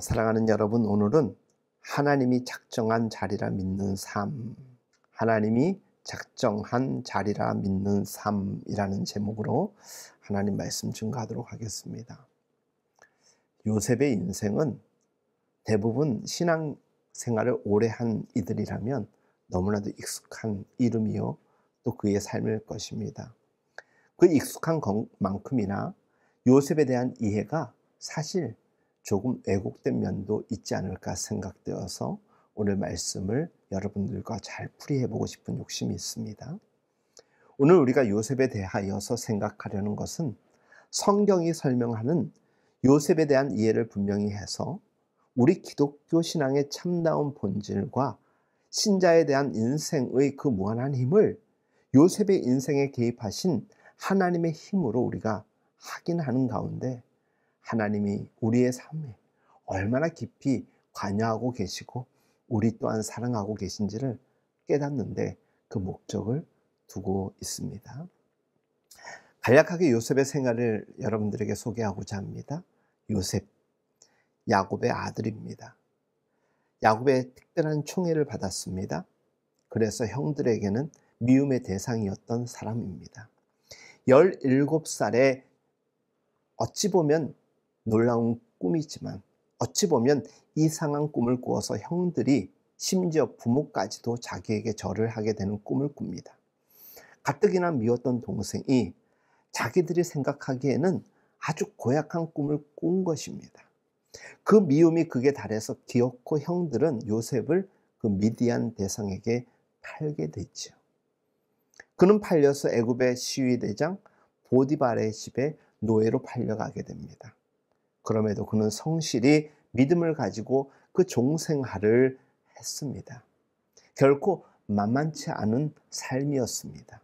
사랑하는 여러분, 오늘은 하나님이 작정한 자리라 믿는 삶, 하나님이 작정한 자리라 믿는 삶이라는 제목으로 하나님 말씀 증거하도록 하겠습니다. 요셉의 인생은 대부분 신앙 생활을 오래 한 이들이라면 너무나도 익숙한 이름이요, 또 그의 삶일 것입니다. 그 익숙한 만큼이나 요셉에 대한 이해가 사실 조금 왜곡된 면도 있지 않을까 생각되어서 오늘 말씀을 여러분들과 잘 풀이해 보고 싶은 욕심이 있습니다. 오늘 우리가 요셉에 대하여서 생각하려는 것은 성경이 설명하는 요셉에 대한 이해를 분명히 해서 우리 기독교 신앙의 참다운 본질과 신자에 대한 인생의 그 무한한 힘을 요셉의 인생에 개입하신 하나님의 힘으로 우리가 확인하는 가운데 하나님이 우리의 삶에 얼마나 깊이 관여하고 계시고 우리 또한 사랑하고 계신지를 깨닫는데 그 목적을 두고 있습니다. 간략하게 요셉의 생활을 여러분들에게 소개하고자 합니다. 요셉, 야곱의 아들입니다. 야곱의 특별한 총애를 받았습니다. 그래서 형들에게는 미움의 대상이었던 사람입니다. 17살에 어찌 보면 놀라운 꿈이지만 어찌 보면 이상한 꿈을 꾸어서 형들이 심지어 부모까지도 자기에게 절을 하게 되는 꿈을 꿉니다. 가뜩이나 미웠던 동생이 자기들이 생각하기에는 아주 고약한 꿈을 꾼 것입니다. 그 미움이 극에 달해서 기어코 형들은 요셉을 그 미디안 대상에게 팔게 됐죠. 그는 팔려서 애굽의 시위대장 보디발의 집에 노예로 팔려가게 됩니다. 그럼에도 그는 성실히 믿음을 가지고 그 종생활을 했습니다. 결코 만만치 않은 삶이었습니다.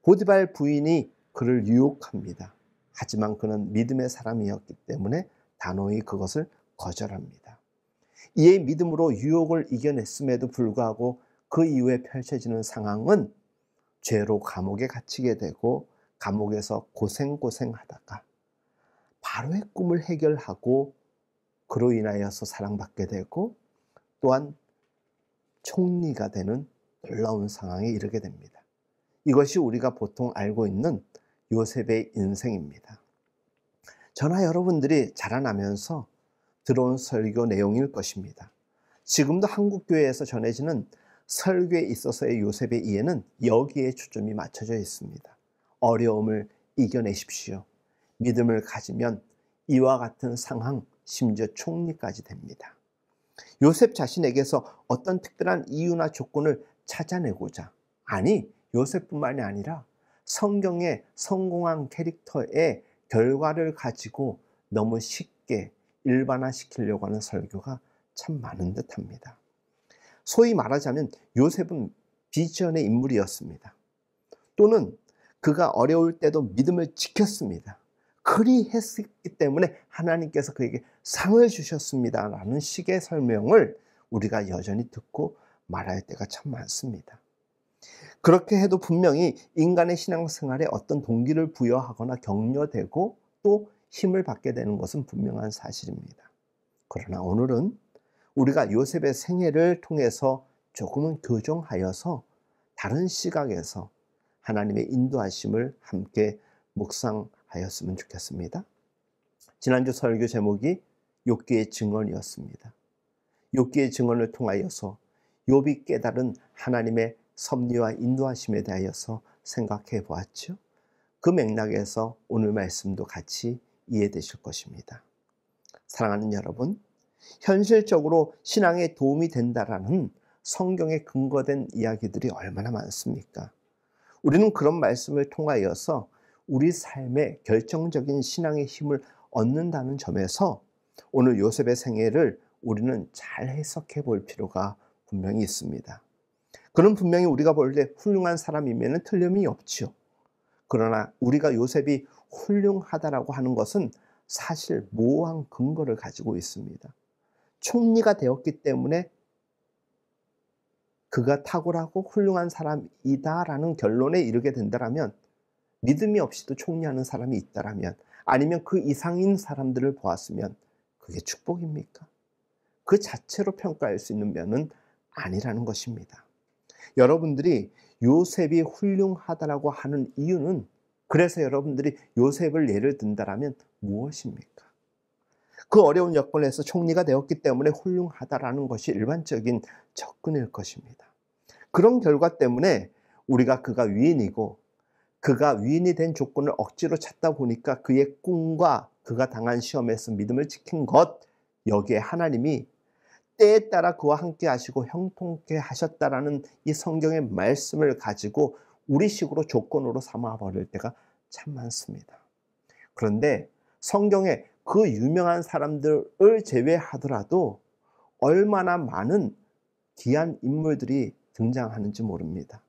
보디발 부인이 그를 유혹합니다. 하지만 그는 믿음의 사람이었기 때문에 단호히 그것을 거절합니다. 이에 믿음으로 유혹을 이겨냈음에도 불구하고 그 이후에 펼쳐지는 상황은 죄로 감옥에 갇히게 되고 감옥에서 고생하다가 바로의 꿈을 해결하고 그로 인하여서 사랑받게 되고 또한 총리가 되는 놀라운 상황에 이르게 됩니다. 이것이 우리가 보통 알고 있는 요셉의 인생입니다. 저나 여러분들이 자라나면서 들어온 설교 내용일 것입니다. 지금도 한국교회에서 전해지는 설교에 있어서의 요셉의 이해는 여기에 초점이 맞춰져 있습니다. 어려움을 이겨내십시오. 믿음을 가지면 이와 같은 상황, 심지어 총리까지 됩니다. 요셉 자신에게서 어떤 특별한 이유나 조건을 찾아내고자, 아니 요셉뿐만이 아니라 성경의 성공한 캐릭터의 결과를 가지고 너무 쉽게 일반화시키려고 하는 설교가 참 많은 듯합니다. 소위 말하자면 요셉은 비전의 인물이었습니다. 또는 그가 어려울 때도 믿음을 지켰습니다. 그리했기 때문에 하나님께서 그에게 상을 주셨습니다 라는 식의 설명을 우리가 여전히 듣고 말할 때가 참 많습니다. 그렇게 해도 분명히 인간의 신앙생활에 어떤 동기를 부여하거나 격려되고 또 힘을 받게 되는 것은 분명한 사실입니다. 그러나 오늘은 우리가 요셉의 생애를 통해서 조금은 교정하여서 다른 시각에서 하나님의 인도하심을 함께 묵상하였으면 좋겠습니다. 지난주 설교 제목이 욥기의 증언이었습니다. 욥기의 증언을 통하여서 욥이 깨달은 하나님의 섭리와 인도하심에 대하여서 생각해 보았죠. 그 맥락에서 오늘 말씀도 같이 이해되실 것입니다. 사랑하는 여러분, 현실적으로 신앙에 도움이 된다라는 성경에 근거된 이야기들이 얼마나 많습니까? 우리는 그런 말씀을 통하여서 우리 삶에 결정적인 신앙의 힘을 얻는다는 점에서 오늘 요셉의 생애를 우리는 잘 해석해 볼 필요가 분명히 있습니다. 그는 분명히 우리가 볼 때 훌륭한 사람이면 틀림이 없죠. 그러나 우리가 요셉이 훌륭하다라고 하는 것은 사실 모호한 근거를 가지고 있습니다. 총리가 되었기 때문에 그가 탁월하고 훌륭한 사람이다라는 결론에 이르게 된다면, 믿음이 없이도 총리하는 사람이 있다라면, 아니면 그 이상인 사람들을 보았으면 그게 축복입니까? 그 자체로 평가할 수 있는 면은 아니라는 것입니다. 여러분들이 요셉이 훌륭하다라고 하는 이유는, 그래서 여러분들이 요셉을 예를 든다라면 무엇입니까? 그 어려운 여건에서 총리가 되었기 때문에 훌륭하다라는 것이 일반적인 접근일 것입니다. 그런 결과 때문에 우리가 그가 위인이고, 그가 위인이 된 조건을 억지로 찾다 보니까 그의 꿈과 그가 당한 시험에서 믿음을 지킨 것, 여기에 하나님이 때에 따라 그와 함께 하시고 형통케 하셨다라는 이 성경의 말씀을 가지고 우리식으로 조건으로 삼아 버릴 때가 참 많습니다. 그런데 성경에 그 유명한 사람들을 제외하더라도 얼마나 많은 귀한 인물들이 등장하는지 모릅니다.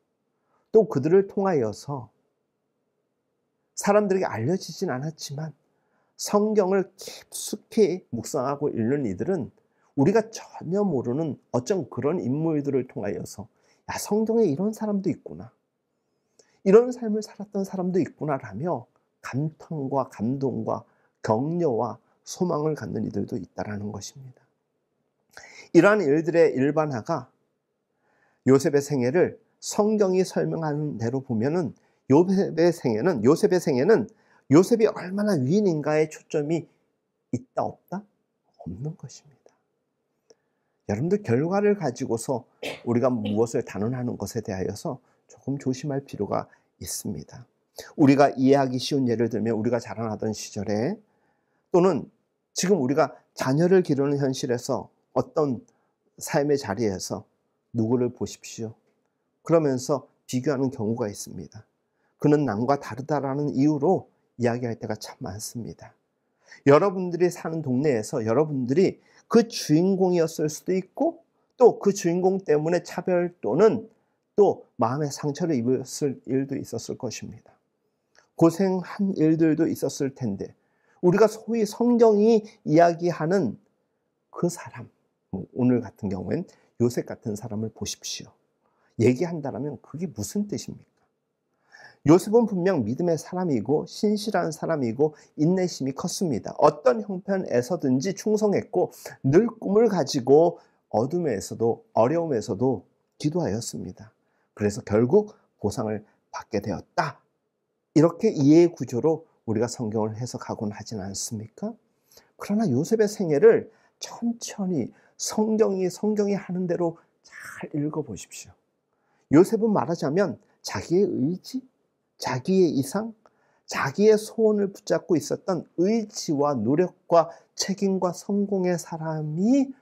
또 그들을 통하여서 사람들에게 알려지진 않았지만 성경을 깊숙이 묵상하고 읽는 이들은 우리가 전혀 모르는 어떤 그런 인물들을 통하여서, 야, 성경에 이런 사람도 있구나, 이런 삶을 살았던 사람도 있구나라며 감탄과 감동과 격려와 소망을 갖는 이들도 있다라는 것입니다. 이러한 일들의 일반화가 요셉의 생애를 성경이 설명하는 대로 보면은 요셉의 생애는 요셉이 얼마나 위인인가에 초점이 있다 없다? 없는 것입니다. 여러분들, 결과를 가지고서 우리가 무엇을 단언하는 것에 대하여서 조금 조심할 필요가 있습니다. 우리가 이해하기 쉬운 예를 들면, 우리가 자라나던 시절에, 또는 지금 우리가 자녀를 기르는 현실에서 어떤 삶의 자리에서 누구를 보십시오, 그러면서 비교하는 경우가 있습니다. 그는 남과 다르다라는 이유로 이야기할 때가 참 많습니다. 여러분들이 사는 동네에서 여러분들이 그 주인공이었을 수도 있고, 또 그 주인공 때문에 차별 또는 또 마음의 상처를 입었을 일도 있었을 것입니다. 고생한 일들도 있었을 텐데, 우리가 소위 성경이 이야기하는 그 사람, 오늘 같은 경우엔 요셉 같은 사람을 보십시오, 얘기한다면 그게 무슨 뜻입니까? 요셉은 분명 믿음의 사람이고 신실한 사람이고 인내심이 컸습니다. 어떤 형편에서든지 충성했고 늘 꿈을 가지고 어둠에서도 어려움에서도 기도하였습니다. 그래서 결국 보상을 받게 되었다. 이렇게 이해의 구조로 우리가 성경을 해석하곤 하진 않습니까? 그러나 요셉의 생애를 천천히 성경이 하는 대로 잘 읽어보십시오. 요셉은 말하자면 자기의 의지, 자기의 이상, 자기의 소원을 붙잡고 있었던 의지와 노력과 책임과 성공의 사람이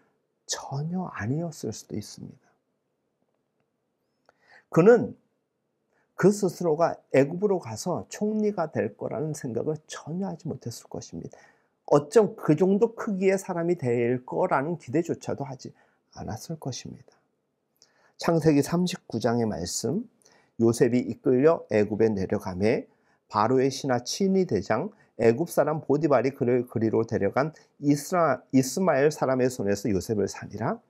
전혀 아니었을 수도 있습니다. 그는 그 스스로가 애굽으로 가서 총리가 될 거라는 생각을 전혀 하지 못했을 것입니다. 어쩜 그 정도 크기의 사람이 될 거라는 기대조차도 하지 않았을 것입니다. 창세기 39장의 말씀, 요셉이 이끌려 애굽에 내려가매 바로의 신하 친위 대장 애굽 사람 보디발이 그를 그리로 데려간 이스마엘 사람의 손에서 요셉을 살리라.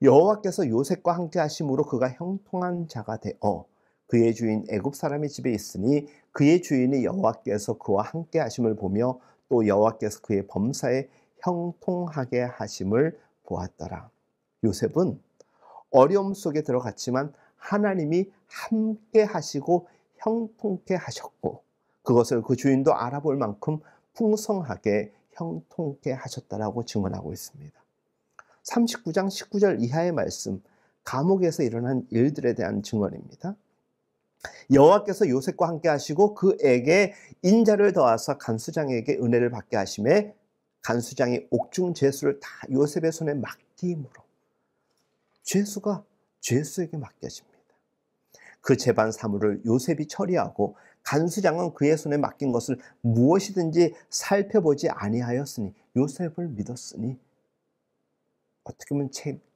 여호와께서 요셉과 함께 하심으로 그가 형통한 자가 되어 그의 주인 애굽 사람의 집에 있으니 그의 주인이 여호와께서 그와 함께 하심을 보며 또 여호와께서 그의 범사에 형통하게 하심을 보았더라. 요셉은 어려움 속에 들어갔지만 하나님이 함께 하시고 형통케 하셨고, 그것을 그 주인도 알아볼 만큼 풍성하게 형통케 하셨다라고 증언하고 있습니다. 39장 19절 이하의 말씀, 감옥에서 일어난 일들에 대한 증언입니다. 여호와께서 요셉과 함께 하시고 그에게 인자를 더하사 간수장에게 은혜를 받게 하심에 간수장이 옥중 죄수를 다 요셉의 손에 맡김으로, 죄수가 죄수에게 맡겨집니다. 그 재반 사물을 요셉이 처리하고 간수장은 그의 손에 맡긴 것을 무엇이든지 살펴보지 아니하였으니, 요셉을 믿었으니 어떻게 보면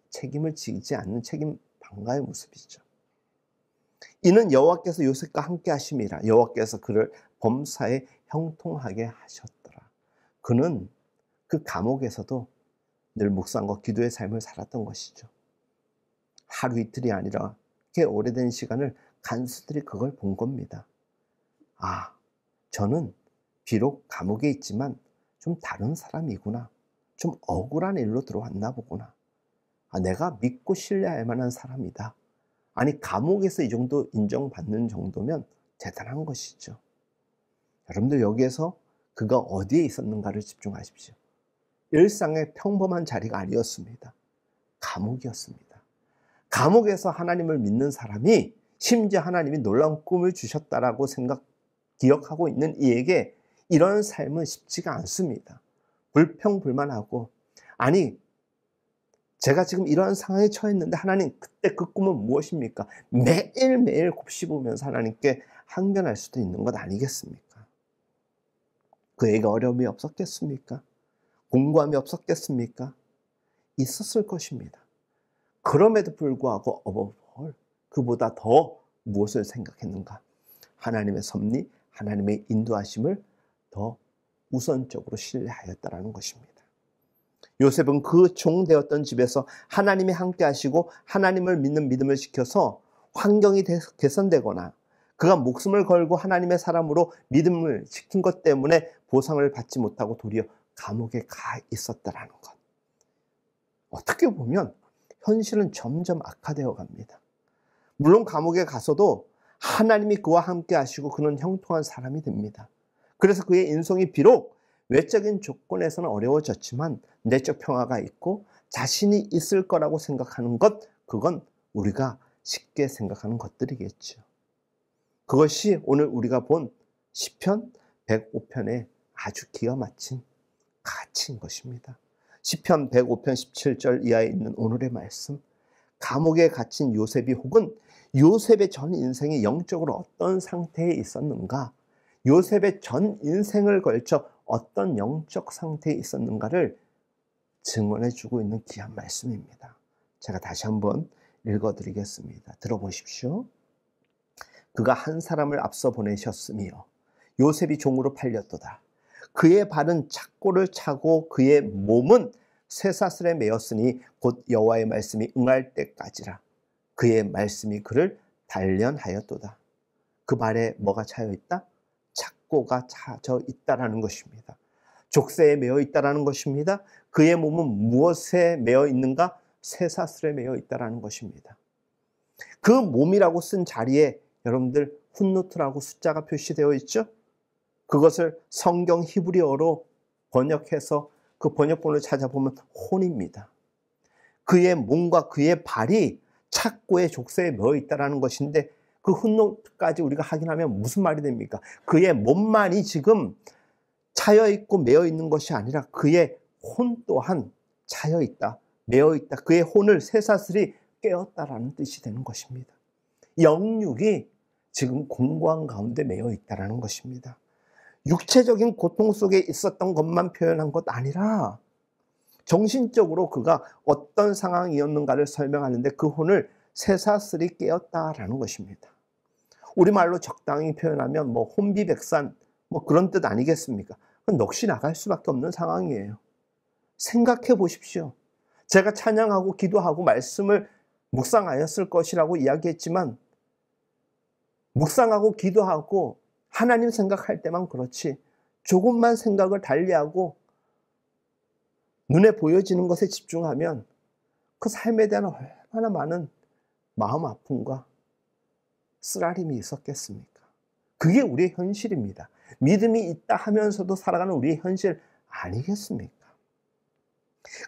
책임을 지지 않는 책임 방가의 모습이죠. 이는 여호와께서 요셉과 함께 하심이라. 여호와께서 그를 범사에 형통하게 하셨더라. 그는 그 감옥에서도 늘 묵상과 기도의 삶을 살았던 것이죠. 하루 이틀이 아니라 꽤 오래된 시간을 간수들이 그걸 본 겁니다. 아, 저는 비록 감옥에 있지만 좀 다른 사람이구나. 좀 억울한 일로 들어왔나 보구나. 내가 믿고 신뢰할 만한 사람이다. 아니, 감옥에서 이 정도 인정받는 정도면 대단한 것이죠. 여러분들 여기에서 그가 어디에 있었는가를 집중하십시오. 일상의 평범한 자리가 아니었습니다. 감옥이었습니다. 감옥에서 하나님을 믿는 사람이 심지어 하나님이 놀라운 꿈을 주셨다라고 기억하고 있는 이에게 이런 삶은 쉽지가 않습니다. 불평불만하고, 아니, 제가 지금 이러한 상황에 처했는데 하나님, 그때 그 꿈은 무엇입니까? 매일매일 곱씹으면서 하나님께 항변할 수도 있는 것 아니겠습니까? 그에게 어려움이 없었겠습니까? 공고함이 없었겠습니까? 있었을 것입니다. 그럼에도 불구하고 그보다 더 무엇을 생각했는가? 하나님의 섭리, 하나님의 인도하심을 더 우선적으로 신뢰하였다라는 것입니다. 요셉은 그 종되었던 집에서 하나님이 함께 하시고 하나님을 믿는 믿음을 지켜서 환경이 개선되거나 그가 목숨을 걸고 하나님의 사람으로 믿음을 지킨 것 때문에 보상을 받지 못하고 도리어 감옥에 가 있었다라는 것. 어떻게 보면 현실은 점점 악화되어 갑니다. 물론 감옥에 가서도 하나님이 그와 함께 하시고 그는 형통한 사람이 됩니다. 그래서 그의 인생이 비록 외적인 조건에서는 어려워졌지만 내적 평화가 있고 자신이 있을 거라고 생각하는 것, 그건 우리가 쉽게 생각하는 것들이겠죠. 그것이 오늘 우리가 본 시편 105편의 아주 기가 막힌 가치인 것입니다. 시편 105편 17절 이하에 있는 오늘의 말씀, 감옥에 갇힌 요셉이 혹은 요셉의 전 인생이 영적으로 어떤 상태에 있었는가, 요셉의 전 인생을 걸쳐 어떤 영적 상태에 있었는가를 증언해 주고 있는 귀한 말씀입니다. 제가 다시 한번 읽어드리겠습니다. 들어보십시오. 그가 한 사람을 앞서 보내셨으며 요셉이 종으로 팔렸도다. 그의 발은 착고를 차고 그의 몸은 쇠사슬에 매였으니 곧 여호와의 말씀이 응할 때까지라. 그의 말씀이 그를 단련하였도다. 그 발에 뭐가 차여 있다? 착고가 차져 있다라는 것입니다. 족쇄에 매어 있다라는 것입니다. 그의 몸은 무엇에 매어 있는가? 쇠사슬에 매어 있다라는 것입니다. 그 몸이라고 쓴 자리에 여러분들 훗노트라고 숫자가 표시되어 있죠? 그것을 성경 히브리어로 번역해서 그 번역본을 찾아보면 혼입니다. 그의 몸과 그의 발이 착고의 족쇄에 매어 있다라는 것인데 그 훗노트까지 우리가 확인하면 무슨 말이 됩니까? 그의 몸만이 지금 차여 있고 매어 있는 것이 아니라 그의 혼 또한 차여 있다, 매어 있다. 그의 혼을 쇠사슬이 깨었다라는 뜻이 되는 것입니다. 영육이 지금 공고한 가운데 매어 있다라는 것입니다. 육체적인 고통 속에 있었던 것만 표현한 것 아니라 정신적으로 그가 어떤 상황이었는가를 설명하는데 그 혼을 쇠사슬이 깨었다라는 것입니다. 우리말로 적당히 표현하면 혼비백산 그런 뜻 아니겠습니까? 넋이 나갈 수밖에 없는 상황이에요. 생각해 보십시오. 제가 찬양하고 기도하고 말씀을 묵상하였을 것이라고 이야기했지만 묵상하고 기도하고 하나님 생각할 때만 그렇지 조금만 생각을 달리하고 눈에 보여지는 것에 집중하면 그 삶에 대한 얼마나 많은 마음 아픔과 쓰라림이 있었겠습니까? 그게 우리의 현실입니다. 믿음이 있다 하면서도 살아가는 우리의 현실 아니겠습니까?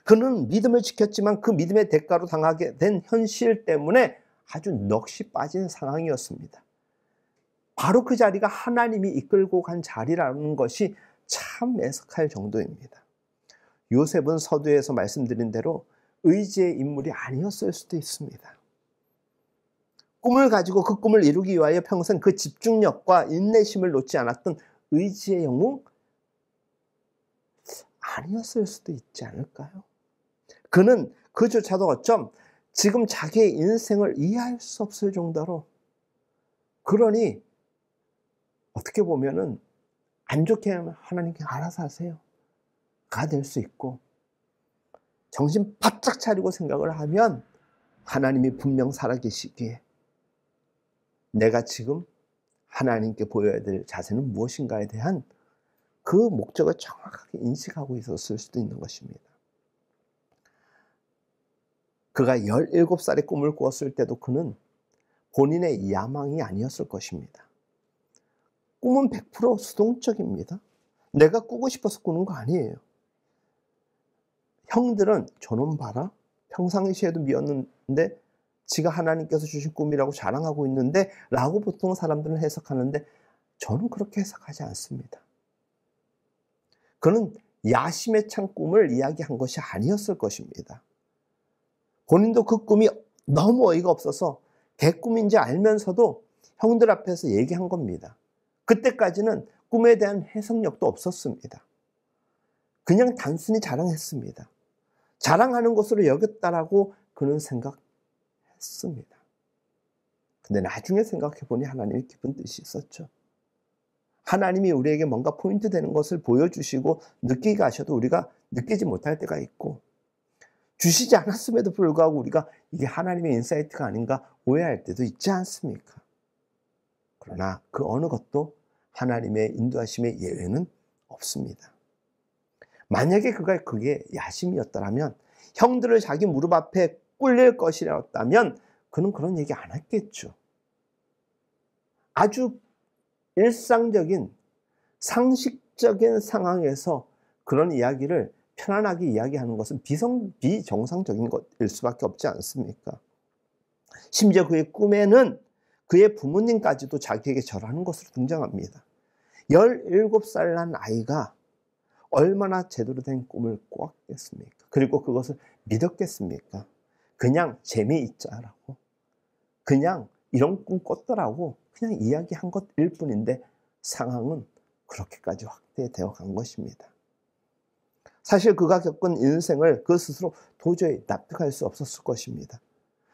그는 믿음을 지켰지만 그 믿음의 대가로 당하게 된 현실 때문에 아주 넋이 빠진 상황이었습니다. 바로 그 자리가 하나님이 이끌고 간 자리라는 것이 참 애석할 정도입니다. 요셉은 서두에서 말씀드린 대로 의지의 인물이 아니었을 수도 있습니다. 꿈을 가지고 그 꿈을 이루기 위하여 평생 그 집중력과 인내심을 놓지 않았던 의지의 영웅? 아니었을 수도 있지 않을까요? 그는 그조차도 어쩜 지금 자기의 인생을 이해할 수 없을 정도로, 그러니 어떻게 보면은 안 좋게 하면 하나님께 알아서 하세요 가 될 수 있고, 정신 바짝 차리고 생각을 하면 하나님이 분명 살아계시기에 내가 지금 하나님께 보여야 될 자세는 무엇인가에 대한 그 목적을 정확하게 인식하고 있었을 수도 있는 것입니다. 그가 17살에 꿈을 꾸었을 때도 그는 본인의 야망이 아니었을 것입니다. 꿈은 100% 수동적입니다. 내가 꾸고 싶어서 꾸는 거 아니에요. 형들은 저놈 봐라, 평상시에도 미웠는데 지가 하나님께서 주신 꿈이라고 자랑하고 있는데 라고 보통 사람들은 해석하는데 저는 그렇게 해석하지 않습니다. 그는 야심에 찬 꿈을 이야기한 것이 아니었을 것입니다. 본인도 그 꿈이 너무 어이가 없어서 개꿈인지 알면서도 형들 앞에서 얘기한 겁니다. 그때까지는 꿈에 대한 해석력도 없었습니다. 그냥 단순히 자랑했습니다. 자랑하는 것으로 여겼다라고 그는 생각했습니다. 근데 나중에 생각해 보니 하나님이 깊은 뜻이 있었죠. 하나님이 우리에게 뭔가 포인트 되는 것을 보여주시고 느끼게 하셔도 우리가 느끼지 못할 때가 있고, 주시지 않았음에도 불구하고 우리가 이게 하나님의 인사이트가 아닌가 오해할 때도 있지 않습니까? 그러나 그 어느 것도 하나님의 인도하심의 예외는 없습니다. 만약에 그게 야심이었다면, 형들을 자기 무릎 앞에 꿀릴 것이었다면 그는 그런 얘기 안 했겠죠. 아주 일상적인 상식적인 상황에서 그런 이야기를 편안하게 이야기하는 것은 비정상적인 것일 수밖에 없지 않습니까? 심지어 그의 꿈에는 그의 부모님까지도 자기에게 절하는 것으로 등장합니다. 17살 난 아이가 얼마나 제대로 된 꿈을 꾸었겠습니까? 그리고 그것을 믿었겠습니까? 그냥 재미있자라고, 그냥 이런 꿈 꿨더라고 그냥 이야기한 것일 뿐인데 상황은 그렇게까지 확대되어 간 것입니다. 사실 그가 겪은 인생을 그 스스로 도저히 납득할 수 없었을 것입니다.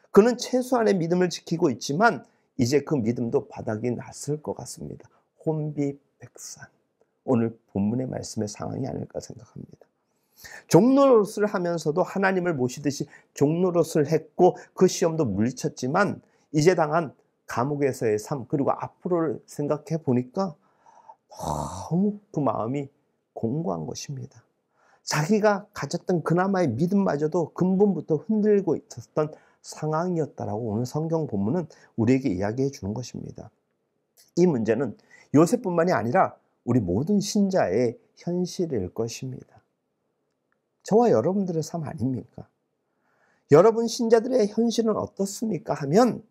그는 최소한의 믿음을 지키고 있지만 이제 그 믿음도 바닥이 났을 것 같습니다. 혼비백산. 오늘 본문의 말씀의 상황이 아닐까 생각합니다. 종노릇을 하면서도 하나님을 모시듯이 종노릇을 했고 그 시험도 물리쳤지만 이제 당한 감옥에서의 삶, 그리고 앞으로를 생각해 보니까 너무 그 마음이 공고한 것입니다. 자기가 가졌던 그나마의 믿음마저도 근본부터 흔들고 있었던 상황이었다라고 오늘 성경 본문은 우리에게 이야기해 주는 것입니다. 이 문제는 요셉뿐만이 아니라 우리 모든 신자의 현실일 것입니다. 저와 여러분들의 삶 아닙니까? 여러분 신자들의 현실은 어떻습니까? 하면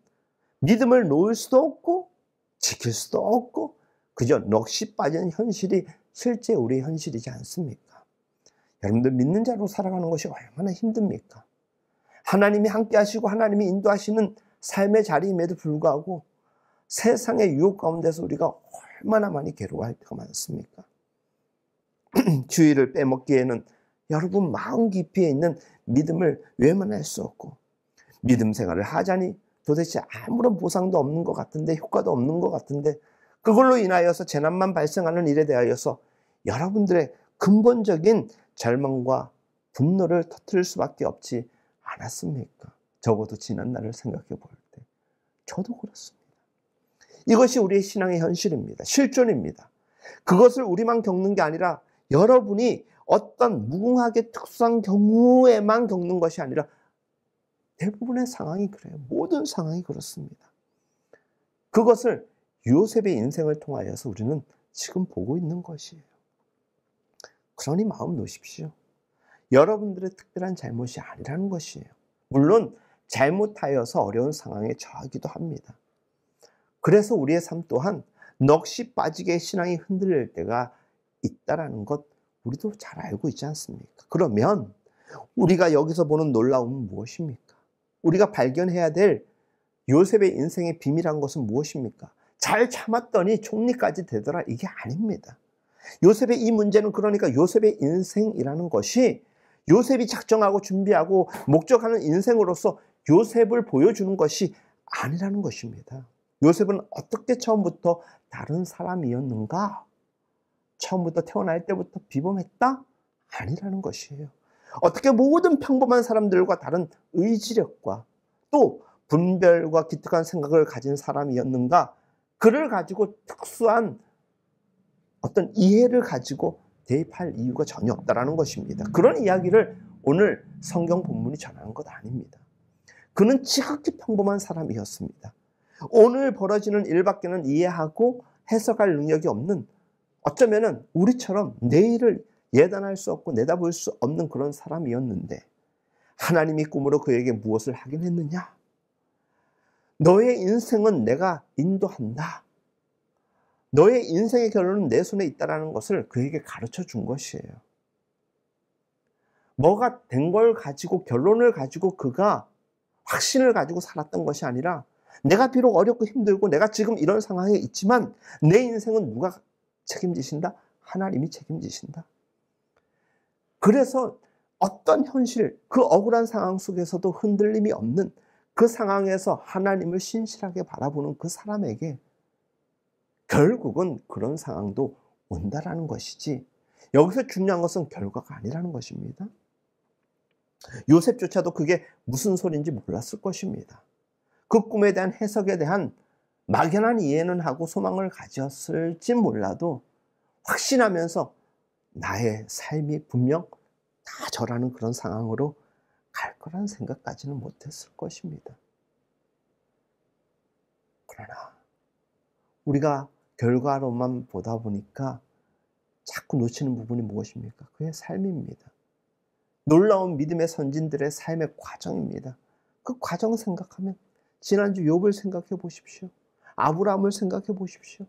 믿음을 놓을 수도 없고 지킬 수도 없고 그저 넋이 빠진 현실이 실제 우리의 현실이지 않습니까? 여러분들 믿는 자로 살아가는 것이 얼마나 힘듭니까? 하나님이 함께 하시고 하나님이 인도하시는 삶의 자리임에도 불구하고 세상의 유혹 가운데서 우리가 얼마나 많이 괴로워할 때가 많습니까? 주의를 빼먹기에는 여러분 마음 깊이에 있는 믿음을 외면할 수 없고, 믿음 생활을 하자니 도대체 아무런 보상도 없는 것 같은데, 효과도 없는 것 같은데, 그걸로 인하여서 재난만 발생하는 일에 대하여서 여러분들의 근본적인 절망과 분노를 터뜨릴 수밖에 없지 않았습니까? 적어도 지난 날을 생각해 볼 때 저도 그렇습니다. 이것이 우리의 신앙의 현실입니다. 실존입니다. 그것을 우리만 겪는 게 아니라 여러분이 어떤 무궁하게 특수한 경우에만 겪는 것이 아니라 대부분의 상황이 그래요. 모든 상황이 그렇습니다. 그것을 요셉의 인생을 통하여서 우리는 지금 보고 있는 것이에요. 그러니 마음 놓으십시오. 여러분들의 특별한 잘못이 아니라는 것이에요. 물론 잘못하여서 어려운 상황에 처하기도 합니다. 그래서 우리의 삶 또한 넋이 빠지게 신앙이 흔들릴 때가 있다는 것 우리도 잘 알고 있지 않습니까? 그러면 우리가 여기서 보는 놀라움은 무엇입니까? 우리가 발견해야 될 요셉의 인생의 비밀한 것은 무엇입니까? 잘 참았더니 총리까지 되더라, 이게 아닙니다. 요셉의 이 문제는 그러니까 요셉의 인생이라는 것이 요셉이 작정하고 준비하고 목적하는 인생으로서 요셉을 보여주는 것이 아니라는 것입니다. 요셉은 어떻게 처음부터 다른 사람이었는가? 처음부터 태어날 때부터 비범했다? 아니라는 것이에요. 어떻게 모든 평범한 사람들과 다른 의지력과 또 분별과 기특한 생각을 가진 사람이었는가? 그를 가지고 특수한 어떤 이해를 가지고 대입할 이유가 전혀 없다라는 것입니다. 그런 이야기를 오늘 성경 본문이 전하는 것 아닙니다. 그는 지극히 평범한 사람이었습니다. 오늘 벌어지는 일밖에는 이해하고 해석할 능력이 없는, 어쩌면은 우리처럼 내일을 예단할 수 없고 내다볼 수 없는 그런 사람이었는데, 하나님이 꿈으로 그에게 무엇을 하긴 했느냐? 너의 인생은 내가 인도한다. 너의 인생의 결론은 내 손에 있다는 것을 그에게 가르쳐 준 것이에요. 뭐가 된 걸 가지고, 결론을 가지고 그가 확신을 가지고 살았던 것이 아니라, 내가 비록 어렵고 힘들고 내가 지금 이런 상황에 있지만 내 인생은 누가 책임지신다? 하나님이 책임지신다. 그래서 어떤 현실, 그 억울한 상황 속에서도 흔들림이 없는 그 상황에서 하나님을 신실하게 바라보는 그 사람에게 결국은 그런 상황도 온다라는 것이지, 여기서 중요한 것은 결과가 아니라는 것입니다. 요셉조차도 그게 무슨 소리인지 몰랐을 것입니다. 그 꿈에 대한 해석에 대한 막연한 이해는 하고 소망을 가졌을지 몰라도 확신하면서 나의 삶이 분명 다 저라는 그런 상황으로 갈 거란 생각까지는 못했을 것입니다. 그러나 우리가 결과로만 보다 보니까 자꾸 놓치는 부분이 무엇입니까? 그의 삶입니다. 놀라운 믿음의 선진들의 삶의 과정입니다. 그 과정을 생각하면, 지난주 욥을 생각해 보십시오. 아브라함을 생각해 보십시오.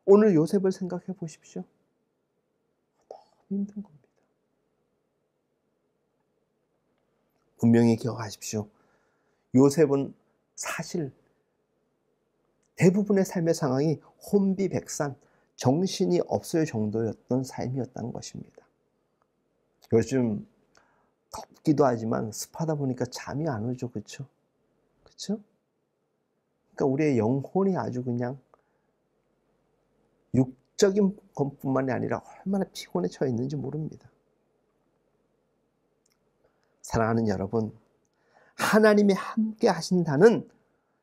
오늘 요셉을 생각해 보십시오. 너무 힘든 겁니다. 분명히 기억하십시오. 요셉은 사실 대부분의 삶의 상황이 혼비백산, 정신이 없을 정도였던 삶이었다는 것입니다. 요즘 덥기도 하지만 습하다 보니까 잠이 안 오죠. 그렇죠? 그렇죠? 그러니까 우리의 영혼이 아주 그냥 육적인 것뿐만이 아니라 얼마나 피곤에 처해 있는지 모릅니다. 사랑하는 여러분, 하나님이 함께 하신다는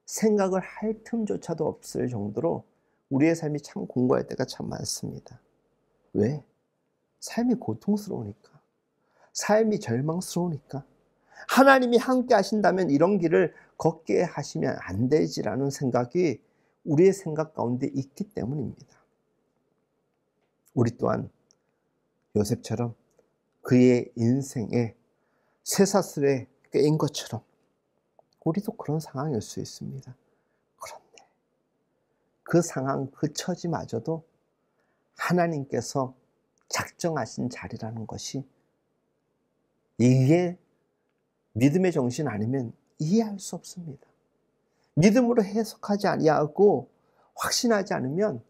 생각을 할 틈조차도 없을 정도로 우리의 삶이 참 공고할 때가 참 많습니다. 왜? 삶이 고통스러우니까. 삶이 절망스러우니까. 하나님이 함께 하신다면 이런 길을 걷게 하시면 안 되지라는 생각이 우리의 생각 가운데 있기 때문입니다. 우리 또한 요셉처럼 그의 인생에 쇠사슬에 꿰인 것처럼 우리도 그런 상황일 수 있습니다. 그런데 그 상황, 그 처지마저도 하나님께서 작정하신 자리라는 것이, 이게 믿음의 정신 아니면 이해할 수 없습니다. 믿음으로 해석하지 아니하고 확신하지 않으면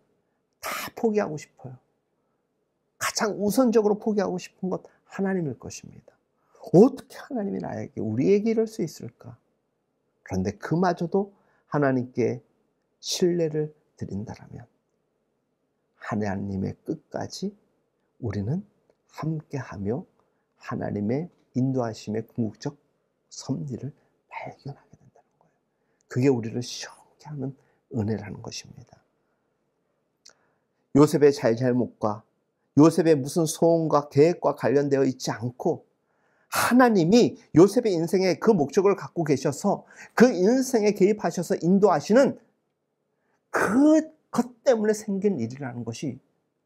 다 포기하고 싶어요. 가장 우선적으로 포기하고 싶은 것 하나님일 것입니다. 어떻게 하나님이 나에게, 우리에게 이럴 수 있을까? 그런데 그마저도 하나님께 신뢰를 드린다라면 하나님의 끝까지 우리는 함께하며 하나님의 인도하심의 궁극적 섭리를 발견하게 된다는 거예요. 그게 우리를 시원케 하는 은혜라는 것입니다. 요셉의 잘잘못과 요셉의 무슨 소원과 계획과 관련되어 있지 않고, 하나님이 요셉의 인생에 그 목적을 갖고 계셔서 그 인생에 개입하셔서 인도하시는 그것 때문에 생긴 일이라는 것이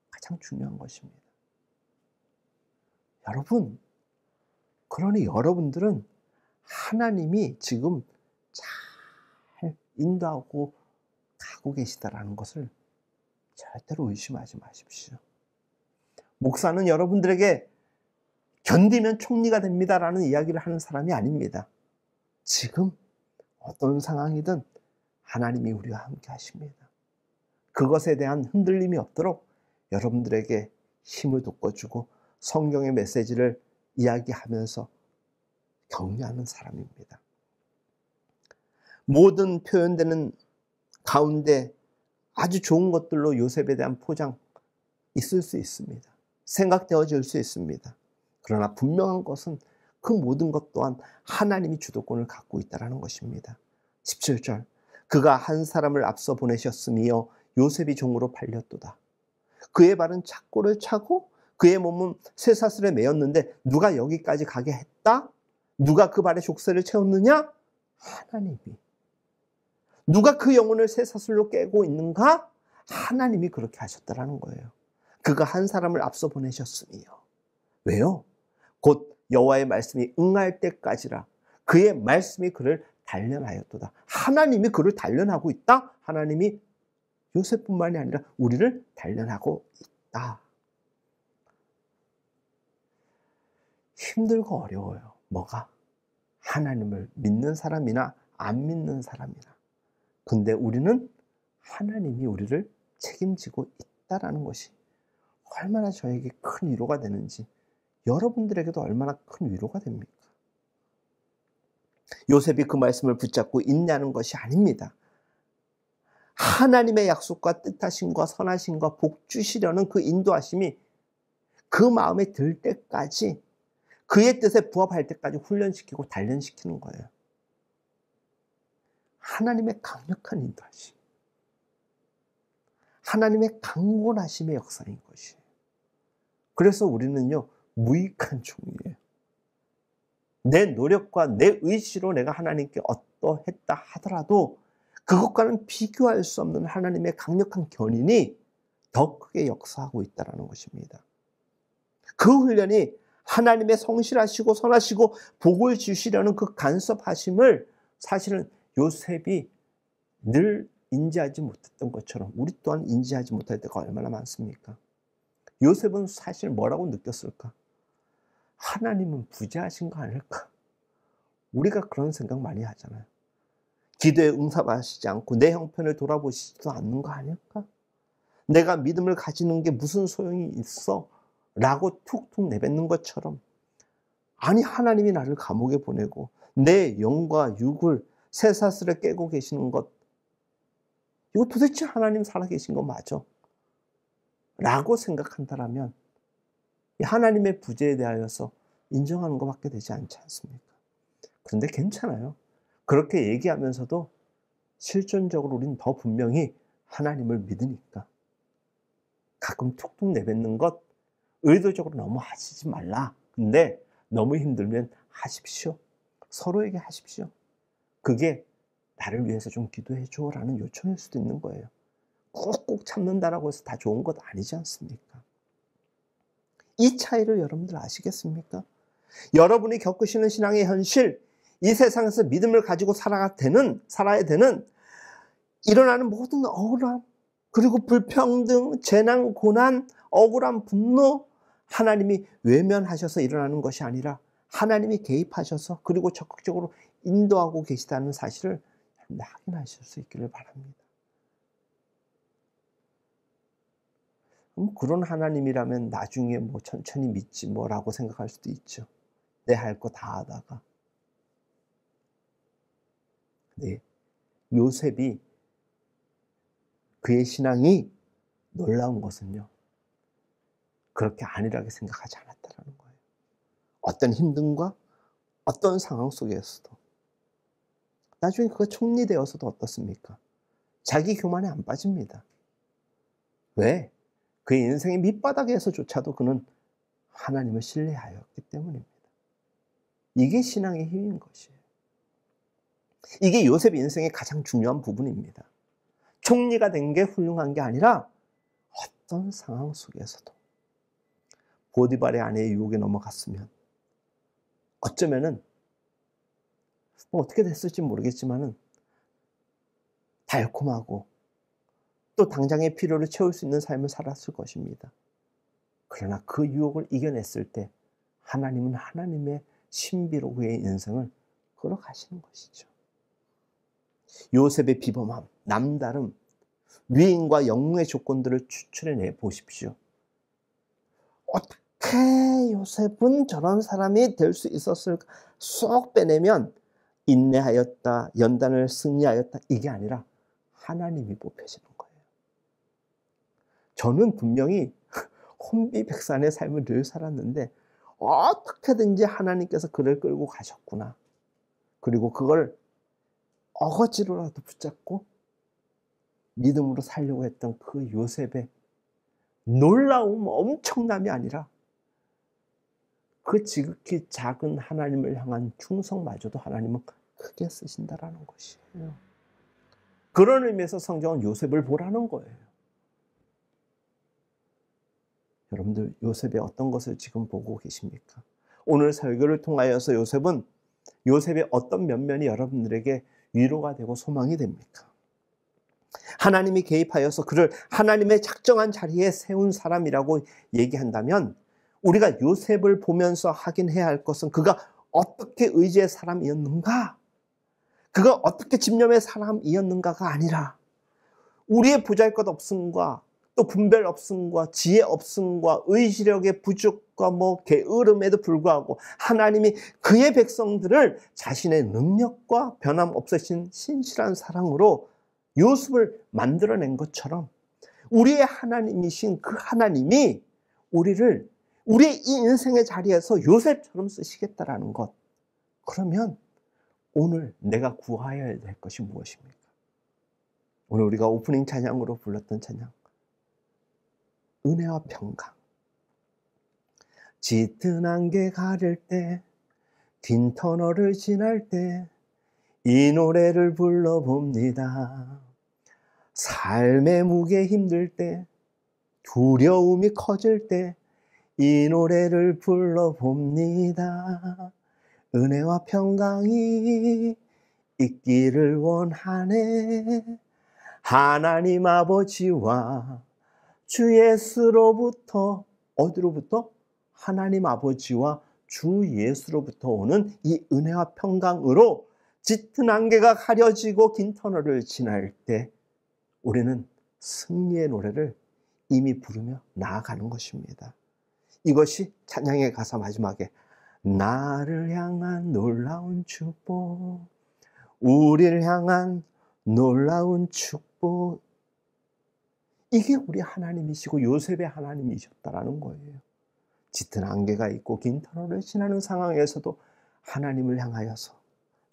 가장 중요한 것입니다. 여러분, 그러니 여러분들은 하나님이 지금 잘 인도하고 가고 계시다라는 것을 절대로 의심하지 마십시오. 목사는 여러분들에게 견디면 총리가 됩니다라는 이야기를 하는 사람이 아닙니다. 지금 어떤 상황이든 하나님이 우리와 함께 하십니다. 그것에 대한 흔들림이 없도록 여러분들에게 힘을 돋궈주고 성경의 메시지를 이야기하면서 격려하는 사람입니다. 모든 표현되는 가운데 아주 좋은 것들로 요셉에 대한 포장 있을 수 있습니다. 생각되어질 수 있습니다. 그러나 분명한 것은 그 모든 것 또한 하나님이 주도권을 갖고 있다는 것입니다. 17절, 그가 한 사람을 앞서 보내셨으며 요셉이 종으로 팔렸도다. 그의 발은 착고를 차고 그의 몸은 쇠사슬에 매였는데 누가 여기까지 가게 했다? 누가 그 발에 족쇄를 채웠느냐? 하나님이. 누가 그 영혼을 쇠사슬로 깨고 있는가? 하나님이 그렇게 하셨다라는 거예요. 그가 한 사람을 앞서 보내셨으며. 왜요? 곧 여호와의 말씀이 응할 때까지라. 그의 말씀이 그를 단련하였도다. 하나님이 그를 단련하고 있다. 하나님이 요셉뿐만이 아니라 우리를 단련하고 있다. 힘들고 어려워요. 뭐가? 하나님을 믿는 사람이나 안 믿는 사람이나. 근데 우리는 하나님이 우리를 책임지고 있다라는 것이 얼마나 저에게 큰 위로가 되는지, 여러분들에게도 얼마나 큰 위로가 됩니까? 요셉이 그 말씀을 붙잡고 있냐는 것이 아닙니다. 하나님의 약속과 뜻하심과 선하심과 복 주시려는 그 인도하심이 그 마음에 들 때까지, 그의 뜻에 부합할 때까지 훈련시키고 단련시키는 거예요. 하나님의 강력한 인도하심, 하나님의 강권하심의 역사인 것이에요. 그래서 우리는요, 무익한 종이에요. 내 노력과 내 의지로 내가 하나님께 어떠했다 하더라도 그것과는 비교할 수 없는 하나님의 강력한 견인이 더 크게 역사하고 있다는 것입니다. 그 훈련이 하나님의 성실하시고 선하시고 복을 주시려는 그 간섭하심을 사실은 요셉이 늘 인지하지 못했던 것처럼 우리 또한 인지하지 못할 때가 얼마나 많습니까? 요셉은 사실 뭐라고 느꼈을까? 하나님은 부재하신 거 아닐까? 우리가 그런 생각 많이 하잖아요. 기도에 응답하시지 않고 내 형편을 돌아보시지도 않는 거 아닐까? 내가 믿음을 가지는 게 무슨 소용이 있어? 라고 툭툭 내뱉는 것처럼, 아니 하나님이 나를 감옥에 보내고 내 영과 육을 쇠사슬에 깨고 계시는 것, 이거 도대체 하나님 살아계신 거 맞아? 라고 생각한다면 하나님의 부재에 대하여서 인정하는 것밖에 되지 않지 않습니까? 그런데 괜찮아요. 그렇게 얘기하면서도 실존적으로 우리는 더 분명히 하나님을 믿으니까 가끔 툭툭 내뱉는 것 의도적으로 너무 하시지 말라. 근데 너무 힘들면 하십시오. 서로에게 하십시오. 그게 나를 위해서 좀 기도해 줘라는 요청일 수도 있는 거예요. 꾹꾹 참는다라고 해서 다 좋은 것 아니지 않습니까? 이 차이를 여러분들 아시겠습니까? 여러분이 겪으시는 신앙의 현실, 이 세상에서 믿음을 가지고 살아야 되는 일어나는 모든 억울함, 그리고 불평등, 재난, 고난, 억울함, 분노, 하나님이 외면하셔서 일어나는 것이 아니라 하나님이 개입하셔서 그리고 적극적으로 인도하고 계시다는 사실을 확인하실 수 있기를 바랍니다. 그런 하나님이라면 나중에 뭐 천천히 믿지 뭐라고 생각할 수도 있죠. 내 할 거 다 하다가. 네, 요셉이 그의 신앙이 놀라운 것은요, 그렇게 안일하게 생각하지 않았다는 거예요. 어떤 힘듦과 어떤 상황 속에서도. 나중에 그가 총리 되어서도 어떻습니까? 자기 교만에 안 빠집니다. 왜? 그의 인생의 밑바닥에서조차도 그는 하나님을 신뢰하였기 때문입니다. 이게 신앙의 힘인 것이에요. 이게 요셉 인생의 가장 중요한 부분입니다. 총리가 된 게 훌륭한 게 아니라 어떤 상황 속에서도 보디발의 아내의 유혹에 넘어갔으면 어쩌면은 뭐 어떻게 됐을지 모르겠지만은 달콤하고 또 당장의 필요를 채울 수 있는 삶을 살았을 것입니다. 그러나 그 유혹을 이겨냈을 때 하나님은 하나님의 신비로 그의 인생을 끌어가시는 것이죠. 요셉의 비범함, 남다름, 위인과 영웅의 조건들을 추출해내 보십시오. 어떻게 요셉은 저런 사람이 될 수 있었을까? 쏙 빼내면 인내하였다, 연단을 승리하였다, 이게 아니라 하나님이 뽑히시는 거예요. 저는 분명히 혼비백산의 삶을 늘 살았는데 어떻게든지 하나님께서 그를 끌고 가셨구나. 그리고 그걸 어거지로라도 붙잡고 믿음으로 살려고 했던 그 요셉의 놀라움, 엄청남이 아니라 그 지극히 작은 하나님을 향한 충성마저도 하나님은 크게 쓰신다라는 것이에요. 그런 의미에서 성경은 요셉을 보라는 거예요. 여러분들 요셉의 어떤 것을 지금 보고 계십니까? 오늘 설교를 통하여서 요셉의 어떤 면면이 여러분들에게 위로가 되고 소망이 됩니까? 하나님이 개입하여서 그를 하나님의 작정한 자리에 세운 사람이라고 얘기한다면 우리가 요셉을 보면서 확인해야 할 것은 그가 어떻게 의지의 사람이었는가? 그가 어떻게 집념의 사람이었는가가 아니라 우리의 보잘것없음과 또 분별 없음과 지혜 없음과 의지력의 부족과 게으름에도 불구하고 하나님이 그의 백성들을 자신의 능력과 변함 없으신 신실한 사랑으로 요셉을 만들어낸 것처럼 우리의 하나님이신 그 하나님이 우리를 우리의 이 인생의 자리에서 요셉처럼 쓰시겠다라는 것. 그러면 오늘 내가 구하여야 될 것이 무엇입니까? 오늘 우리가 오프닝 찬양으로 불렀던 찬양, 은혜와 평강. 짙은 안개 가릴 때, 긴 터널을 지날 때 이 노래를 불러봅니다. 삶의 무게 힘들 때, 두려움이 커질 때 이 노래를 불러봅니다. 은혜와 평강이 있기를 원하네. 하나님 아버지와 주 예수로부터, 어디로부터? 하나님 아버지와 주 예수로부터 오는 이 은혜와 평강으로 짙은 안개가 가려지고 긴 터널을 지날 때 우리는 승리의 노래를 이미 부르며 나아가는 것입니다. 이것이 찬양의 가사 마지막에 나를 향한 놀라운 축복, 우리를 향한 놀라운 축복, 이게 우리 하나님이시고 요셉의 하나님이셨다라는 거예요. 짙은 안개가 있고 긴 터널을 지나는 상황에서도 하나님을 향하여서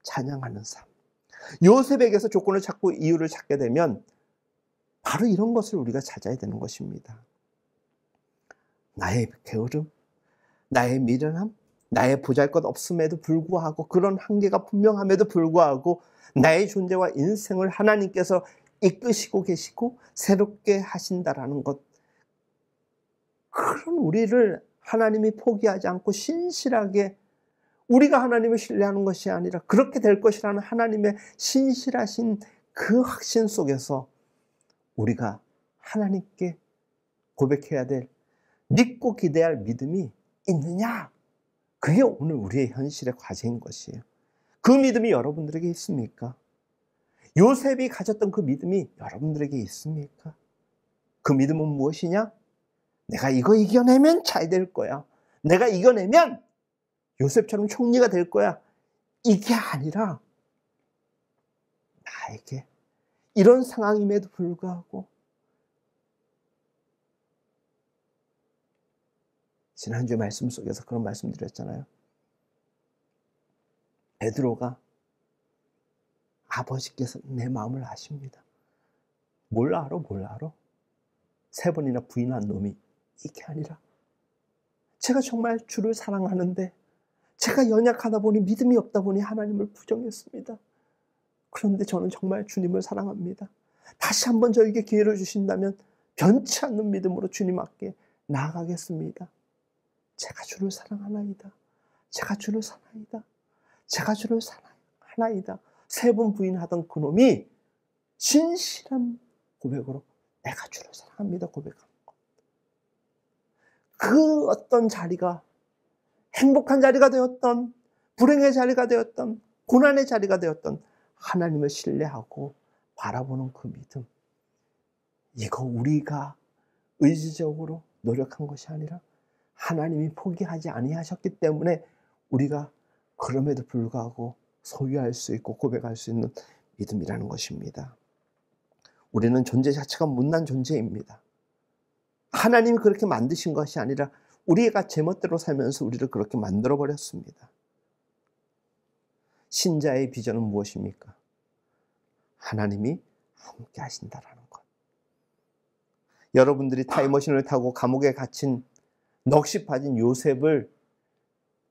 찬양하는 삶. 요셉에게서 조건을 찾고 이유를 찾게 되면 바로 이런 것을 우리가 찾아야 되는 것입니다. 나의 게으름, 나의 미련함, 나의 보잘것없음에도 불구하고 그런 한계가 분명함에도 불구하고 나의 존재와 인생을 하나님께서 이끄시고 계시고 새롭게 하신다라는 것. 그런 우리를 하나님이 포기하지 않고 신실하게 우리가 하나님을 신뢰하는 것이 아니라 그렇게 될 것이라는 하나님의 신실하신 그 확신 속에서 우리가 하나님께 고백해야 될 믿고 기대할 믿음이 있느냐? 그게 오늘 우리의 현실의 과제인 것이에요. 그 믿음이 여러분들에게 있습니까? 요셉이 가졌던 그 믿음이 여러분들에게 있습니까? 그 믿음은 무엇이냐? 내가 이거 이겨내면 잘 될 거야. 내가 이겨내면 요셉처럼 총리가 될 거야. 이게 아니라 나에게 이런 상황임에도 불구하고 지난주에 말씀 속에서 그런 말씀 드렸잖아요. 베드로가 아버지께서 내 마음을 아십니다. 뭘 알아? 3번이나 부인한 놈이 이게 아니라 제가 정말 주를 사랑하는데 제가 연약하다 보니 믿음이 없다 보니 하나님을 부정했습니다. 그런데 저는 정말 주님을 사랑합니다. 다시 한번 저에게 기회를 주신다면 변치 않는 믿음으로 주님 앞에 나아가겠습니다. 제가 주를 사랑하나이다. 제가 주를 사랑하나이다. 제가 주를 사랑하나이다. 3번 부인하던 그놈이 진실한 고백으로 내가 주를 사랑합니다 고백한 것. 그 어떤 자리가 행복한 자리가 되었던 불행의 자리가 되었던 고난의 자리가 되었던 하나님을 신뢰하고 바라보는 그 믿음, 이거 우리가 의지적으로 노력한 것이 아니라 하나님이 포기하지 아니하셨기 때문에 우리가 그럼에도 불구하고 소유할 수 있고 고백할 수 있는 믿음이라는 것입니다. 우리는 존재 자체가 못난 존재입니다. 하나님이 그렇게 만드신 것이 아니라 우리가 제멋대로 살면서 우리를 그렇게 만들어버렸습니다. 신자의 비전은 무엇입니까? 하나님이 함께 하신다라는 것. 여러분들이 타임머신을 타고 감옥에 갇힌 넋이 빠진 요셉을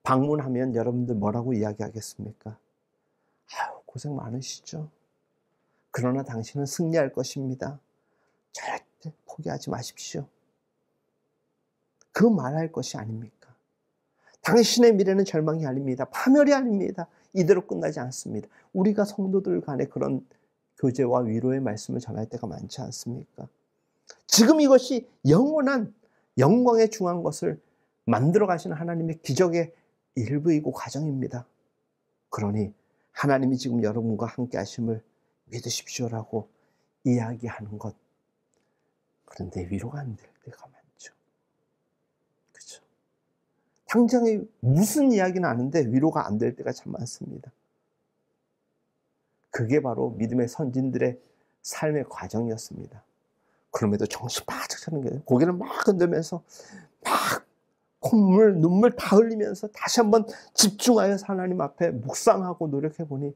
방문하면 여러분들 뭐라고 이야기하겠습니까? 아유, 고생 많으시죠. 그러나 당신은 승리할 것입니다. 절대 포기하지 마십시오. 그 말할 것이 아닙니까? 당신의 미래는 절망이 아닙니다. 파멸이 아닙니다. 이대로 끝나지 않습니다. 우리가 성도들 간에 그런 교제와 위로의 말씀을 전할 때가 많지 않습니까? 지금 이것이 영원한 영광에 중한 것을 만들어 가시는 하나님의 기적의 일부이고 과정입니다. 그러니 하나님이 지금 여러분과 함께 하심을 믿으십시오라고 이야기하는 것. 그런데 위로가 안 될 때가 많죠. 그렇죠? 당장에 무슨 이야기는 아는데 위로가 안 될 때가 참 많습니다. 그게 바로 믿음의 선진들의 삶의 과정이었습니다. 그럼에도 정신 바짝 차리는 게 고개를 막 흔들면서 막 콧물, 눈물 다 흘리면서 다시 한번 집중하여서 하나님 앞에 묵상하고 노력해 보니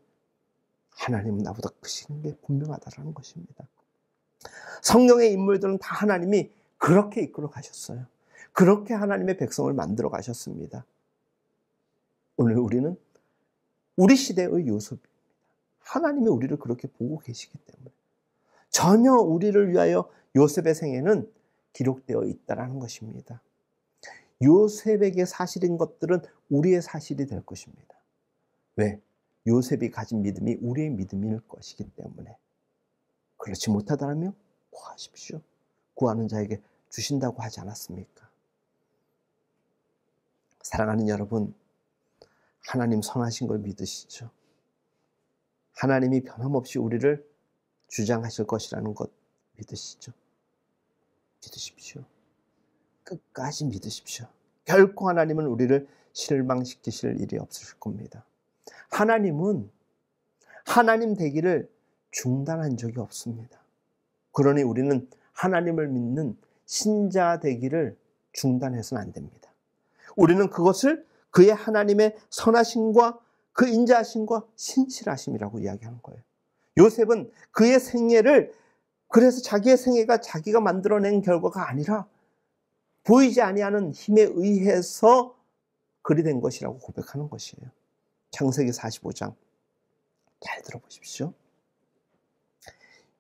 하나님은 나보다 크신 게 분명하다라는 것입니다. 성경의 인물들은 다 하나님이 그렇게 이끌어 가셨어요. 그렇게 하나님의 백성을 만들어 가셨습니다. 오늘 우리는 우리 시대의 요셉입니다. 하나님이 우리를 그렇게 보고 계시기 때문에 전혀 우리를 위하여 요셉의 생애는 기록되어 있다는 것입니다. 요셉에게 사실인 것들은 우리의 사실이 될 것입니다. 왜? 요셉이 가진 믿음이 우리의 믿음일 것이기 때문에. 그렇지 못하다면 구하십시오. 구하는 자에게 주신다고 하지 않았습니까? 사랑하는 여러분, 하나님 선하신 걸 믿으시죠? 하나님이 변함없이 우리를 주장하실 것이라는 것 믿으시죠? 믿으십시오. 끝까지 믿으십시오. 결코 하나님은 우리를 실망시키실 일이 없으실 겁니다. 하나님은 하나님 되기를 중단한 적이 없습니다. 그러니 우리는 하나님을 믿는 신자 되기를 중단해서는 안 됩니다. 우리는 그것을 그의 하나님의 선하심과 그 인자하심과 신실하심이라고 이야기하는 거예요. 요셉은 그의 생애를, 그래서 자기의 생애가 자기가 만들어낸 결과가 아니라 보이지 아니하는 힘에 의해서 그리 된 것이라고 고백하는 것이에요. 창세기 45장 잘 들어보십시오.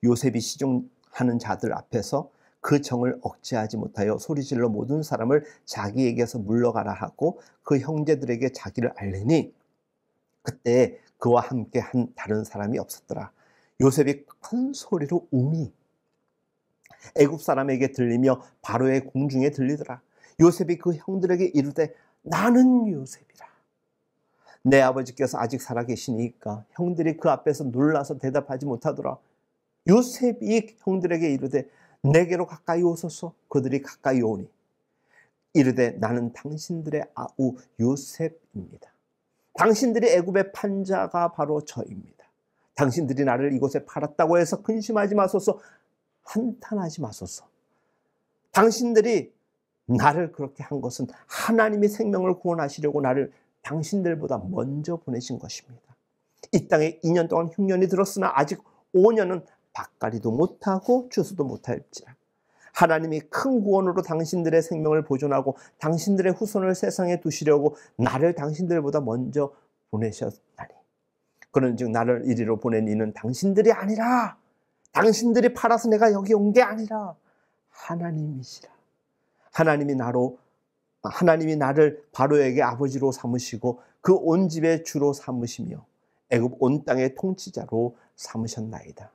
요셉이 시종하는 자들 앞에서 그 정을 억제하지 못하여 소리질러 모든 사람을 자기에게서 물러가라 하고 그 형제들에게 자기를 알리니 그때 그와 함께 한 다른 사람이 없었더라. 요셉이 큰 소리로 우니 애굽 사람에게 들리며 바로의 궁중에 들리더라. 요셉이 그 형들에게 이르되 나는 요셉이라. 내 아버지께서 아직 살아계시니까 형들이 그 앞에서 놀라서 대답하지 못하더라. 요셉이 형들에게 이르되 내게로 가까이 오소서. 그들이 가까이 오니 이르되 나는 당신들의 아우 요셉입니다. 당신들이 애굽에 판 자가 바로 저입니다. 당신들이 나를 이곳에 팔았다고 해서 근심하지 마소서. 한탄하지 마소서. 당신들이 나를 그렇게 한 것은 하나님이 생명을 구원하시려고 나를 당신들보다 먼저 보내신 것입니다. 이 땅에 2년 동안 흉년이 들었으나 아직 5년은 밭갈이도 못하고 추수도 못할지라. 하나님이 큰 구원으로 당신들의 생명을 보존하고 당신들의 후손을 세상에 두시려고 나를 당신들보다 먼저 보내셨나니 그런즉 나를 이리로 보낸 이는 당신들이 아니라, 당신들이 팔아서 내가 여기 온 게 아니라 하나님이시라. 하나님이 나를 바로에게 아버지로 삼으시고 그 온 집의 주로 삼으시며 애굽 온 땅의 통치자로 삼으셨나이다.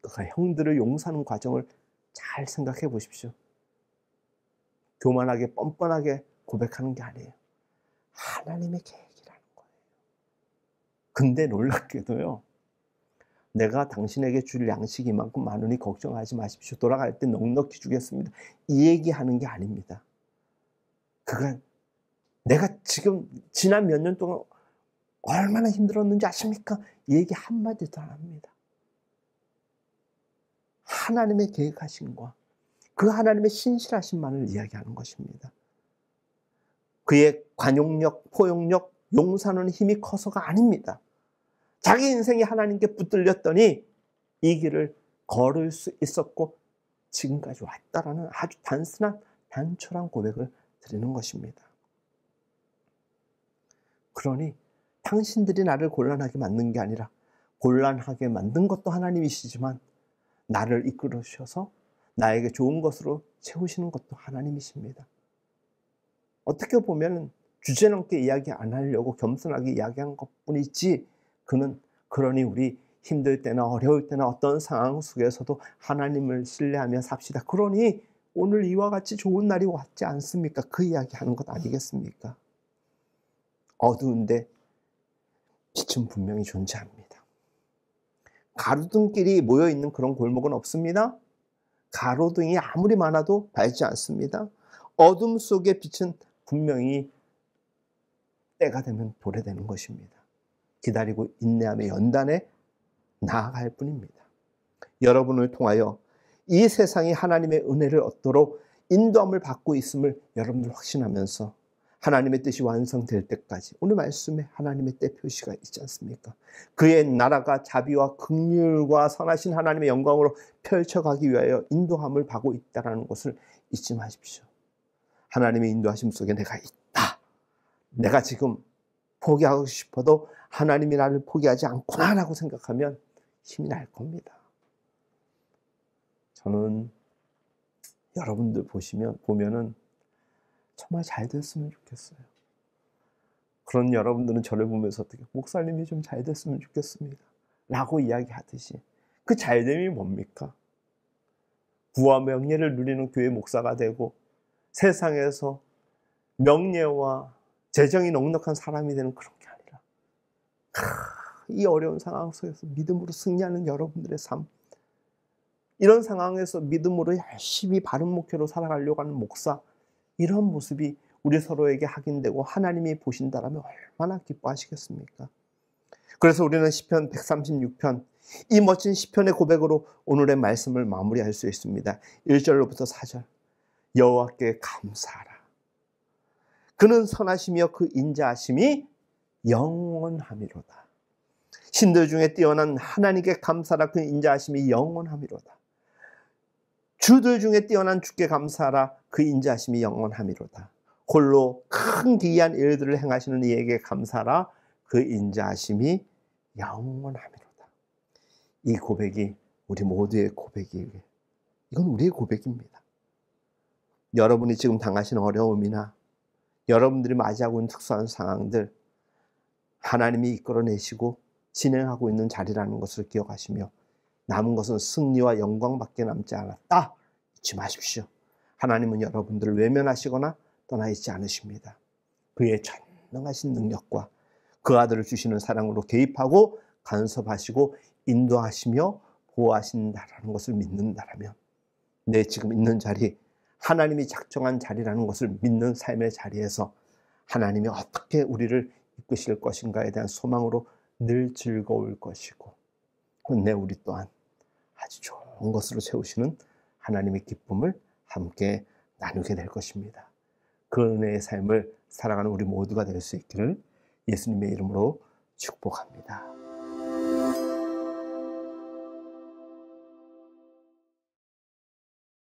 그가 형들을 용서하는 과정을 잘 생각해 보십시오. 교만하게 뻔뻔하게 고백하는 게 아니에요. 하나님의 계획이라는 거예요. 근데 놀랍게도요, 내가 당신에게 줄 양식이 이만큼 많으니 걱정하지 마십시오. 돌아갈 때 넉넉히 주겠습니다. 이 얘기하는 게 아닙니다. 그가 내가 지금 지난 몇 년 동안 얼마나 힘들었는지 아십니까? 이 얘기 한마디도 안 합니다. 하나님의 계획하심과 그 하나님의 신실하심만을 이야기하는 것입니다. 그의 관용력, 포용력, 용서하는 힘이 커서가 아닙니다. 자기 인생이 하나님께 붙들렸더니 이 길을 걸을 수 있었고 지금까지 왔다라는 아주 단순한 단촐한 고백을 드리는 것입니다. 그러니 당신들이 나를 곤란하게 만든 게 아니라 곤란하게 만든 것도 하나님이시지만 나를 이끌으셔서 나에게 좋은 것으로 채우시는 것도 하나님이십니다. 어떻게 보면 주제넘게 이야기 안 하려고 겸손하게 이야기한 것뿐이지, 그는 그러니 우리 힘들 때나 어려울 때나 어떤 상황 속에서도 하나님을 신뢰하며 삽시다. 그러니 오늘 이와 같이 좋은 날이 왔지 않습니까? 그 이야기하는 것 아니겠습니까? 어두운데 빛은 분명히 존재합니다. 가로등끼리 모여있는 그런 골목은 없습니다. 가로등이 아무리 많아도 밝지 않습니다. 어둠 속의 빛은 분명히 때가 되면 도래되는 것입니다. 기다리고 인내하며 연단에 나아갈 뿐입니다. 여러분을 통하여 이 세상이 하나님의 은혜를 얻도록 인도함을 받고 있음을 여러분들 확신하면서 하나님의 뜻이 완성될 때까지, 오늘 말씀에 하나님의 때 표시가 있지 않습니까? 그의 나라가 자비와 긍휼과 선하신 하나님의 영광으로 펼쳐가기 위하여 인도함을 받고 있다는 것을 잊지 마십시오. 하나님의 인도하심 속에 내가 있다. 내가 지금 포기하고 싶어도 하나님이 나를 포기하지 않구나라고 생각하면 힘이 날 겁니다. 저는 여러분들 보면은 정말 잘 됐으면 좋겠어요. 그런 여러분들은 저를 보면서 어떻게 목사님이 좀 잘 됐으면 좋겠습니다 라고 이야기하듯이, 그 잘됨이 뭡니까? 부와 명예를 누리는 교회 목사가 되고 세상에서 명예와 재정이 넉넉한 사람이 되는 그런 게 아니라 이 어려운 상황 속에서 믿음으로 승리하는 여러분들의 삶, 이런 상황에서 믿음으로 열심히 바른 목회로 살아가려고 하는 목사, 이런 모습이 우리 서로에게 확인되고 하나님이 보신다라면 얼마나 기뻐하시겠습니까? 그래서 우리는 시편 136편, 이 멋진 시편의 고백으로 오늘의 말씀을 마무리할 수 있습니다. 1절로부터 4절. 여호와께 감사하라. 그는 선하시며 그 인자하심이 영원함이로다. 신들 중에 뛰어난 하나님께 감사하라. 그 인자하심이 영원함이로다. 주들 중에 뛰어난 주께 감사하라. 그 인자하심이 영원함이로다. 홀로 큰 기이한 일들을 행하시는 이에게 감사하라. 그 인자하심이 영원함이로다. 이 고백이 우리 모두의 고백이에요. 이건 우리의 고백입니다. 여러분이 지금 당하시는 어려움이나 여러분들이 맞이하고 있는 특수한 상황들, 하나님이 이끌어내시고 진행하고 있는 자리라는 것을 기억하시며 남은 것은 승리와 영광밖에 남지 않았다. 잊지 마십시오. 하나님은 여러분들을 외면하시거나 떠나 있지 않으십니다. 그의 전능하신 능력과 그 아들을 주시는 사랑으로 개입하고 간섭하시고 인도하시며 보호하신다라는 것을 믿는다라면, 내 지금 있는 자리, 하나님이 작정한 자리라는 것을 믿는 삶의 자리에서 하나님이 어떻게 우리를 이끄실 것인가에 대한 소망으로 늘 즐거울 것이고, 끝내 우리 또한 아주 좋은 것으로 채우시는 하나님의 기쁨을 함께 나누게 될 것입니다. 그 은혜의 삶을 살아가는 우리 모두가 될 수 있기를 예수님의 이름으로 축복합니다.